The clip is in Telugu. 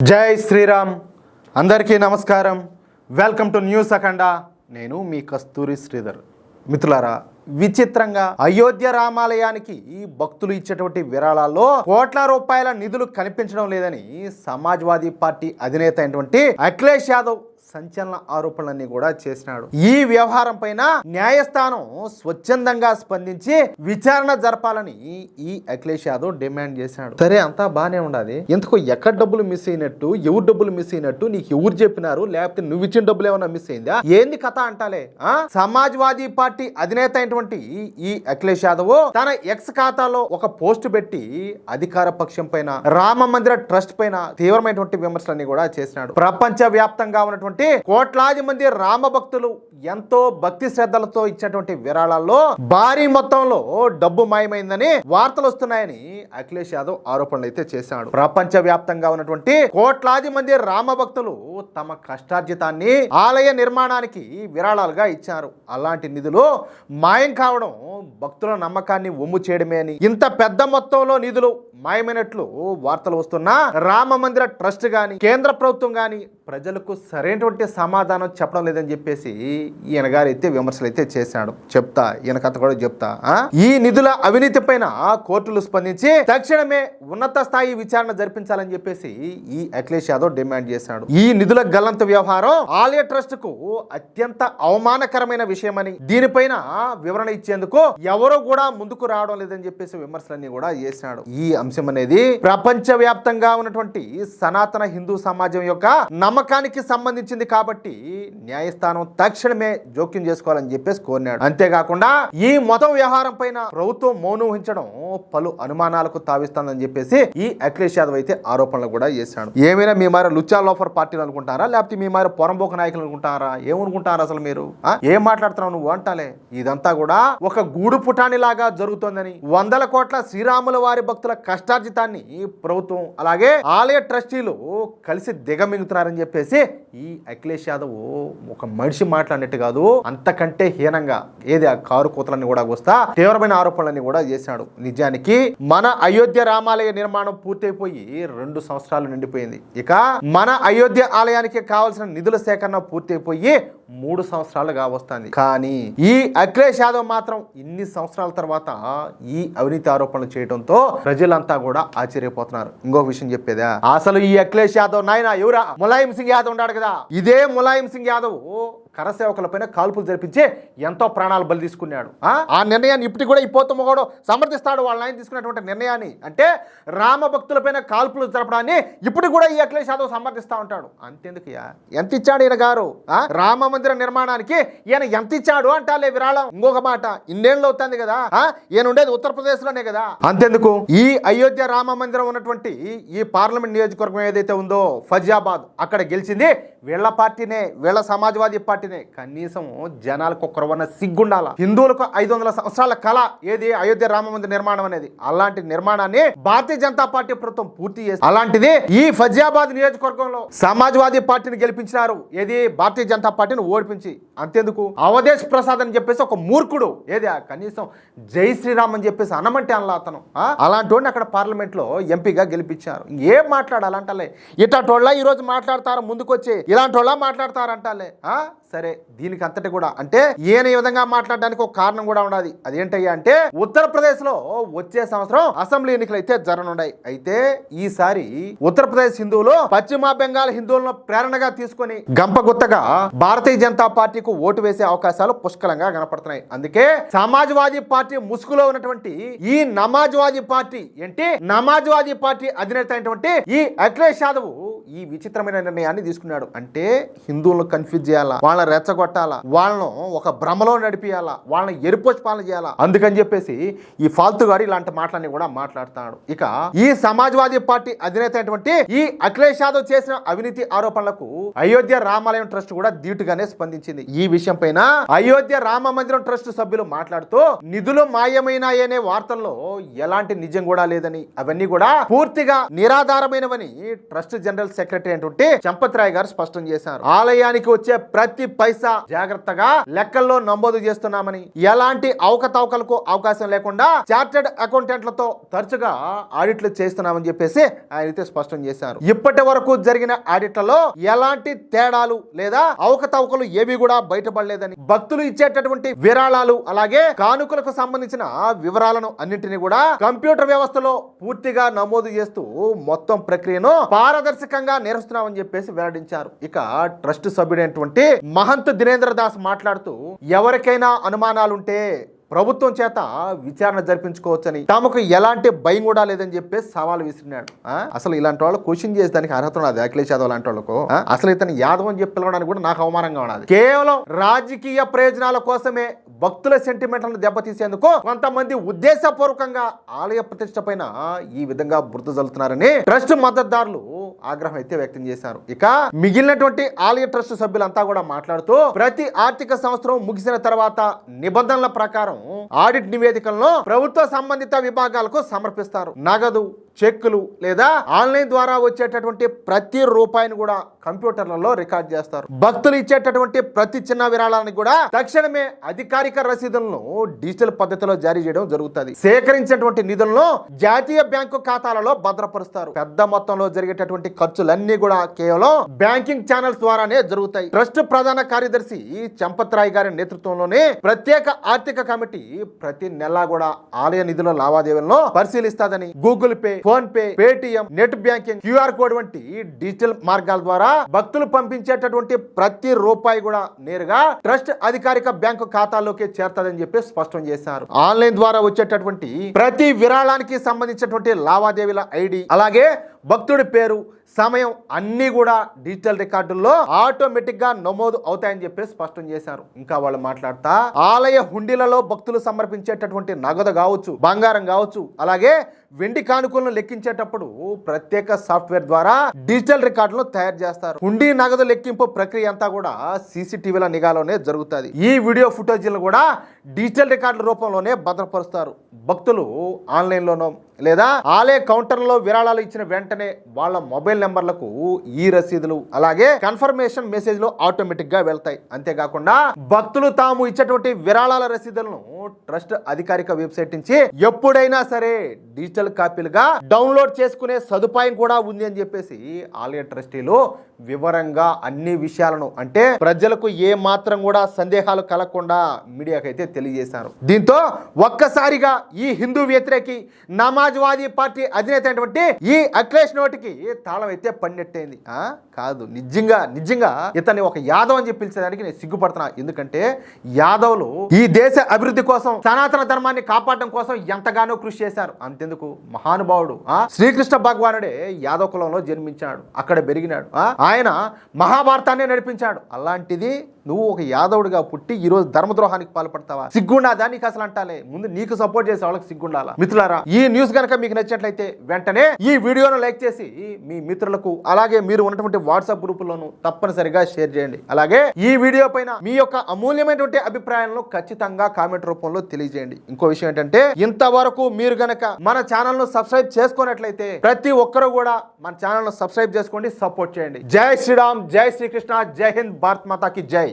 జై శ్రీరామ్. అందరికీ నమస్కారం. వెల్కమ్ టు న్యూస్ అఖండ. నేను మీ కస్తూరి శ్రీధర్. మిత్రులారా, విచిత్రంగా అయోధ్య రామాలయానికి భక్తులు ఇచ్చేటువంటి విరాళాల్లో కోట్ల రూపాయల నిధులు కనిపించడం లేదని సమాజ్వాదీ పార్టీ అధినేత అయినటువంటి అఖిలేష్ యాదవ్ సంచలన ఆరోపణలన్నీ కూడా చేసినాడు. ఈ వ్యవహారం పైన న్యాయస్థానం స్వచ్ఛందంగా స్పందించి విచారణ జరపాలని ఈ అఖిలేష్ యాదవ్ డిమాండ్ చేశాడు. సరే, అంతా బానే ఉండాలి. ఎందుకు ఎక్కడ డబ్బులు మిస్ అయినట్టు, ఎవరు డబ్బులు మిస్ అయినట్టు నీకు ఎవరు చెప్పినారు? లేకపోతే నువ్వు ఇచ్చిన డబ్బులు ఏమన్నా మిస్ అయిందా? ఏంది కథ అంటాలే. సమాజ్వాదీ పార్టీ అధినేత అయినటువంటి ఈ అఖిలేష్ యాదవ్ తన ఎక్స్ ఖాతాలో ఒక పోస్ట్ పెట్టి అధికార పక్షం పైన, రామ మందిర ట్రస్ట్ పైన తీవ్రమైనటువంటి విమర్శలన్నీ కూడా చేసినాడు. ప్రపంచ వ్యాప్తంగా ఉన్నటువంటి కోట్లాది మంది రామ భక్తులు ఎంతో భక్తి శ్రద్ధలతో ఇచ్చినటువంటి విరాళాల్లో భారీ మొత్తంలో డబ్బు మాయమైందని వార్తలు వస్తున్నాయని అఖిలేష్ యాదవ్ ఆరోపణలు అయితే చేశాడు. ప్రపంచ వ్యాప్తంగా ఉన్నటువంటి కోట్లాది మంది రామ భక్తులు తమ కష్టార్జితాన్ని ఆలయ నిర్మాణానికి విరాళాలుగా ఇచ్చారు. అలాంటి నిధులు మాయం కావడం భక్తుల నమ్మకాన్ని ఒమ్ము చేయడమే అని, ఇంత పెద్ద మొత్తంలో నిధులు మాయమైనట్లు వార్తలు వస్తున్నా రామ మందిర ట్రస్ట్ గాని, కేంద్ర ప్రభుత్వం గాని ప్రజలకు సరైనటువంటి సమాధానం చెప్పడం లేదని చెప్పేసి ఈయన గారు అయితే విమర్శలు అయితే చేశాడు. చెప్తా, ఈయన కథ కూడా చెప్తా. ఈ నిధుల అవినీతి పైన కోర్టులు స్పందించి తక్షణమే ఉన్నత స్థాయి విచారణ జరిపించాలని చెప్పేసి ఈ అఖిలేష్ యాదవ్ డిమాండ్ చేశాడు. ఈ నిధుల గల్లంతు వ్యవహారం ఆలయ ట్రస్ట్ కు అత్యంత అవమానకరమైన విషయమని, దీనిపైన వివరణ ఇచ్చేందుకు ఎవరో కూడా ముందుకు రావడం లేదని చెప్పేసి విమర్శలన్నీ కూడా చేశాడు. ఈ అంశం అనేది ప్రపంచ వ్యాప్తంగా ఉన్నటువంటి సనాతన హిందూ సమాజం యొక్క నమ్మకానికి సంబంధించింది కాబట్టి న్యాయస్థానం తక్షణమే జోక్యం చేసుకోవాలని చెప్పేసి కోరినాడు. అంతేకాకుండా ఈ మొత్తం వ్యవహారం పైన ప్రభుత్వం మౌనం వహించడం పలు అనుమానాలకు తావిస్తుందని చెప్పేసి ఈ అఖిలేష్ యాదవ్ అయితే ఆరోపణలు కూడా చేశాడు. ఏమైనా మీ మారి లుచ్చా లోఫర్ పార్టీలు అనుకుంటారా, లేకపోతే మీ మారి పొరంబోక నాయకులు అనుకుంటారా? ఏమనుకుంటారా అసలు మీరు? ఏం మాట్లాడుతున్నావు నువ్వు అంటాలే. ఇదంతా కూడా ఒక గూడు పుటాని లాగా జరుగుతోందని, వందల కోట్ల శ్రీరాముల వారి భక్తుల కష్టార్జితాన్ని ప్రభుత్వం అలాగే ఆలయ ట్రస్టీలు కలిసి దిగమింగుతున్నారని చెప్పేసి ఈ అఖిలేష్ యాదవ్ ఒక మనిషి మాట్లాడినట్టు కాదు, అంతకంటే హీనంగా ఏది ఆ కారు కూతలన్నీ కూడా వస్తా తీవ్రమైన ఆరోపణలన్నీ కూడా చేశాడు. నిజానికి మన అయోధ్య రామాలయ నిర్మాణం పూర్తయిపోయి 2 సంవత్సరాలు నిండిపోయింది. ఇక మన అయోధ్య ఆలయానికి కావాల్సిన నిధుల సేకరణ పూర్తయిపోయి 3 సంవత్సరాలుగా వస్తుంది. కానీ ఈ అఖిలేష్ యాదవ్ మాత్రం ఇన్ని సంవత్సరాల తర్వాత ఈ అవినీతి ఆరోపణలు చేయడంతో ప్రజలంతా కూడా ఆశ్చర్యపోతున్నారు. ఇంకొక విషయం చెప్పేదా, అసలు ఈ అఖిలేష్ యాదవ్ నాయన ఎవరా? ములాయం సింగ్ యాదవ్ ఉన్నాడు కదా, ఇదే ములాయం సింగ్ యాదవ్ కరసేవకులపైన కాల్పులు జరిపించి ఎంతో ప్రాణాలు బలి తీసుకున్నాడు. ఆ నిర్ణయాన్ని ఇప్పటికి కూడా ఈ పోతమ్మ కూడా సమర్థిస్తాడు. వాళ్ళ ఆయన తీసుకున్నటువంటి నిర్ణయాన్ని, అంటే రామ భక్తులపైన కాల్పులు జరపడాన్ని ఇప్పుడు కూడా ఈ అఖిలేష్ యాదవ్ సమర్థిస్తా ఉంటాడు. అంతెందుకు, ఎంత ఇచ్చాడు ఈయన గారు? రామ మందిర నిర్మాణానికి ఈయన ఎంత ఇచ్చాడు అంటాలే విరాళం. ఇంకొక మాట, ఇన్నేళ్ళు అవుతుంది కదా, ఈయన ఉండేది ఉత్తరప్రదేశ్ లోనే కదా. అంతెందుకు, ఈ అయోధ్య రామ మందిరం ఉన్నటువంటి ఈ పార్లమెంట్ నియోజకవర్గం ఏదైతే ఉందో ఫజియాబాద్, అక్కడ గెలిచింది వీళ్ళ పార్టీనే, వీళ్ళ సమాజ్వాదీ పార్టీ. కనీసం జనాలకు ఒక్కరవన్న సిగ్గుండాల. హిందువులకు 500 సంవత్సరాల కళ ఏది అయోధ్య రామ మందిర నిర్మాణం అనేది. అలాంటి నిర్మాణాన్ని భారతీయ జనతా పార్టీ ప్రభుత్వం పూర్తి చేసి, అలాంటిది ఈ ఫజియాబాద్ నియోజకవర్గంలో సమాజ్వాదీ పార్టీని గెలిపించినారు. ఏది భారతీయ జనతా పార్టీని ఓడిపించి. అంతేందుకు, అవధేష్ ప్రసాద్ అని చెప్పేసి ఒక మూర్ఖుడు ఏది కనీసం జై శ్రీరామ్ అని చెప్పేసి అనమంటే అలా అతను అలాంటి వాడిని అక్కడ పార్లమెంట్ లో ఎంపీగా గెలిపించారు. ఏం మాట్లాడాలంటలే. ఇట్లాంటోళ్ళ ఈ రోజు మాట్లాడతారు, ముందుకొచ్చి ఇలాంటి వాళ్ళ మాట్లాడతారంటాలే. సరే, దీనికి అంతటి కూడా అంటే ఈయన ఈ విధంగా మాట్లాడడానికి ఒక కారణం కూడా ఉండాలి. అదేంటయ్యా అంటే, ఉత్తరప్రదేశ్ లో వచ్చే సంవత్సరం అసెంబ్లీ ఎన్నికలు అయితే జరగనున్నాయి. అయితే ఈసారి ఉత్తరప్రదేశ్ హిందువులు పశ్చిమ బెంగాల్ హిందువులను ప్రేరణగా తీసుకొని గంపగుత్తగా భారతీయ జనతా పార్టీకి ఓటు వేసే అవకాశాలు పుష్కలంగా కనపడుతున్నాయి. అందుకే సమాజ్వాదీ పార్టీ ముసుగులో ఉన్నటువంటి ఈ నమాజ్వాదీ పార్టీ నమాజ్వాదీ పార్టీ అధినేత అయినటువంటి ఈ అఖిలేష్ యాదవ్ ఈ విచిత్రమైన నిర్ణయాన్ని తీసుకున్నాడు. అంటే హిందువులను కన్ఫ్యూజ్ చేయాలా, వాళ్ళని రెచ్చగొట్టాలా, వాళ్ళను ఒక భ్రమలో నడిపియాలా, వాళ్ళని ఎరుపోచి పాలన చేయాలా. అందుకని చెప్పేసి ఈ ఫాల్తుగాడు ఇలాంటి మాటలన్నీ కూడా మాట్లాడుతున్నాడు. ఇక ఈ సమాజ్వాదీ పార్టీ అధినేత అయినటువంటి ఈ అఖిలేష్ యాదవ్ చేసిన అవినీతి ఆరోపణలకు అయోధ్య రామాలయం ట్రస్ట్ కూడా ధీటుగానే స్పందించింది. ఈ విషయం పైన అయోధ్య రామ మందిరం ట్రస్ట్ సభ్యులు మాట్లాడుతూ, నిధులు మాయమైనాయనే వార్తల్లో ఎలాంటి నిజం కూడా లేదని, అవన్నీ కూడా పూర్తిగా నిరాధారమైనవని ట్రస్ట్ జనరల్ సెక్రటరీ అయినటువంటి చంపత్ రాయ్ గారు స్పష్టం చేశారు. ఆలయానికి వచ్చే ప్రతి పైసా జాగ్రత్తగా లెక్కల్లో నమోదు చేస్తున్నామని, ఎలాంటి అవకతవకలకు అవకాశం లేకుండా చార్టెడ్ అకౌంటెంట్లతో తరచుగా ఆడిట్లు చేస్తున్నామని చెప్పేసి ఆయన అయితే స్పష్టం చేశారు. ఇప్పటి వరకు జరిగిన ఆడిట్లలో ఎలాంటి తేడాలు లేదా అవకతవకలు ఏవి కూడా బయటపడలేదని, భక్తులు ఇచ్చేటటువంటి విరాళాలు అలాగే కానుకలకు సంబంధించిన వివరాలను అన్నింటినీ కూడా కంప్యూటర్ వ్యవస్థలో పూర్తిగా నమోదు చేస్తూ మొత్తం ప్రక్రియను పారదర్శకంగా నిర్వహిస్తున్నామని చెప్పేసి వెల్లడించారు. ఇక ట్రస్ట్ సభ్యుడైనటువంటి మహంత్ దినేంద్ర దాస్ మాట్లాడుతూ, ఎవరికైనా అనుమానాలుంటే ప్రభుత్వం చేత విచారణ జరిపించుకోవచ్చని, తమకు ఎలాంటి భయం కూడా లేదని చెప్పేసి సవాల్ విసిరినాడు. అసలు ఇలాంటి వాళ్ళు క్వశ్చన్ చేసి దానికి అర్హత ఉన్నది అఖిలేష్ యాదవ్ లాంటి వాళ్ళకు. అసలు ఇతను యాదవ్ అని చెప్పి పిలవడానికి కూడా నాకు అవమానంగా ఉన్నది. కేవలం రాజకీయ ప్రయోజనాల కోసమే భక్తుల సెంటిమెంట్లను దెబ్బతీసేందుకు కొంతమంది ఉద్దేశపూర్వకంగా ఆలయ ప్రతిష్ట పైన ఈ విధంగా బురద జల్లుతున్నారని ట్రస్ట్ మద్దతుదారులు ఆగ్రహం అయితే వ్యక్తం చేశారు. ఇక మిగిలినటువంటి ఆలయ ట్రస్ట్ సభ్యులంతా కూడా మాట్లాడుతూ, ప్రతి ఆర్థిక సంవత్సరం ముగిసిన తర్వాత నిబంధనల ప్రకారం ఆడిట్ నివేదికలను ప్రభుత్వ సంబంధిత విభాగాలకు సమర్పిస్తారు. నగదు, చెక్కులు లేదా ఆన్లైన్ ద్వారా వచ్చేటటువంటి ప్రతి రూపాయిని కూడా కంప్యూటర్లలో రికార్డ్ చేస్తారు. భక్తులు ఇచ్చేటటువంటి ప్రతి చిన్న విరాళానికి కూడా తక్షణమే అధికారిక రసీదులను డిజిటల్ పద్ధతిలో జారీ చేయడం జరుగుతుంది. సేకరించినటువంటి నిధులను జాతీయ బ్యాంకు ఖాతాలలో భద్రపరుస్తారు. పెద్ద మొత్తంలో జరిగేటటువంటి ఖర్చులన్నీ కూడా కేవలం బ్యాంకింగ్ ఛానల్స్ ద్వారానే జరుగుతాయి. ట్రస్ట్ ప్రధాన కార్యదర్శి చంపత్ రాయ్ గారి నేతృత్వంలోనే ప్రత్యేక ఆర్థిక కమిటీ ప్రతి నెల కూడా ఆలయ నిధుల లావాదేవీలను పరిశీలిస్తాదని, Google Pay, PhonePe, Paytm, net banking, QR code వంటి డిజిటల్ మార్గాల ద్వారా భక్తులు పంపించేటటువంటి ప్రతి రూపాయి కూడా నేరుగా ట్రస్ట్ అధికారిక బ్యాంకు ఖాతాల్లోకి చేరుతుందని చెప్పి స్పష్టం చేశారు. ఆన్లైన్ ద్వారా వచ్చేటటువంటి ప్రతి విరాళానికి సంబంధించినటువంటి లావాదేవీల ఐడి అలాగే భక్తుడి పేరు, సమయం అన్నీ కూడా డిజిటల్ రికార్డుల్లో ఆటోమేటిక్ గా నమోదు అవుతాయని చెప్పి స్పష్టం చేశారు. ఇంకా వాళ్ళు మాట్లాడుతా, ఆలయ హుండీలలో భక్తులు సమర్పించేటటువంటి నగదు కావచ్చు, బంగారం కావచ్చు, అలాగే వెండి కానుకలను లెక్కించేటప్పుడు ప్రత్యేక సాఫ్ట్వేర్ ద్వారా డిజిటల్ రికార్డులను తయారు చేస్తారు. హుండీ నగదు లెక్కింపు ప్రక్రియ అంతా కూడా సీసీటీవీల నిఘాలోనే జరుగుతుంది. ఈ వీడియో ఫుటేజీలను కూడా డిజిటల్ రికార్డుల రూపంలోనే భద్రపరుస్తారు. భక్తులు ఆన్లైన్లోనో లేదా ఆలయ కౌంటర్లో విరాళాలు ఇచ్చిన వెంటనే వాళ్ళ మొబైల్ నెంబర్లకు ఈ రసీదులు అలాగే కన్ఫర్మేషన్ మెసేజ్లు ఆటోమేటిక్ గా వెళ్తాయి. అంతేకాకుండా భక్తులు తాము ఇచ్చేటువంటి విరాళాల రసీదులను ట్రస్ట్ అధికారిక వెబ్సైట్ నుంచి ఎప్పుడైనా సరే డిజిటల్ కాపీలుగా డౌన్లోడ్ చేసుకునే సదుపాయం కూడా ఉంది అని చెప్పేసి ఆలయ ట్రస్టీలు వివరంగా అన్ని విషయాలను, అంటే ప్రజలకు ఏ మాత్రం కూడా సందేహాలు కలగకుండా మీడియాకైతే తెలియజేశారు. దీంతో ఒక్కసారిగా ఈ హిందూ వ్యతిరేకి సమాజ్వాదీ పార్టీ అధినేత అయినటువంటి ఈ అఖిలేష్ నోటికి తాళం అయితే పడినట్టయింది. కాదు, నిజంగా ఇతన్ని ఒక యాదవ్ అని చెప్పి పిలిచేదానికి నేను సిగ్గుపడుతున్నా. ఎందుకంటే యాదవులు ఈ దేశ అభివృద్ధి కోసం, సనాతన ధర్మాన్ని కాపాడడం కోసం ఎంతగానో కృషి చేశారు. అంతెందుకు, మహానుభావుడు శ్రీకృష్ణ భగవానుడే యాదవ కులంలో జన్మించాడు, అక్కడ పెరిగినాడు. ఆయన మహాభారతాన్ని నడిపించాడు. అలాంటిది నువ్వు ఒక యాదవుడిగా పుట్టి ఈరోజు ధర్మద్రోహానికి పాల్పడతావా? సిగ్గుండాదా నీకు అసలు? అంటాలే ముందు నీకు సపోర్ట్ చేసే వాళ్ళకి సిగ్గుండాలా? మిత్రులారా, ఈ న్యూస్ కనుక మీకు నచ్చినట్లయితే వెంటనే ఈ వీడియోను లైక్ చేసి మీ మిత్రులకు అలాగే మీరు ఉన్నటువంటి వాట్సాప్ గ్రూపుల్లోనూ తప్పనిసరిగా షేర్ చేయండి. అలాగే ఈ వీడియో పైన మీ యొక్క అమూల్యమైనటువంటి అభిప్రాయాలను ఖచ్చితంగా కామెంట్ రూపంలో తెలియజేయండి. ఇంకో విషయం ఏంటంటే, ఇంతవరకు మీరు గనక మన ఛానల్ ను సబ్స్క్రైబ్ చేసుకున్నట్లయితే ప్రతి ఒక్కరు కూడా మన ఛానల్ ను సబ్స్క్రైబ్ చేసుకోండి, సపోర్ట్ చేయండి. జై శ్రీరామ్, జై శ్రీకృష్ణ, జై హింద్, భారత్ మాతా కి జై.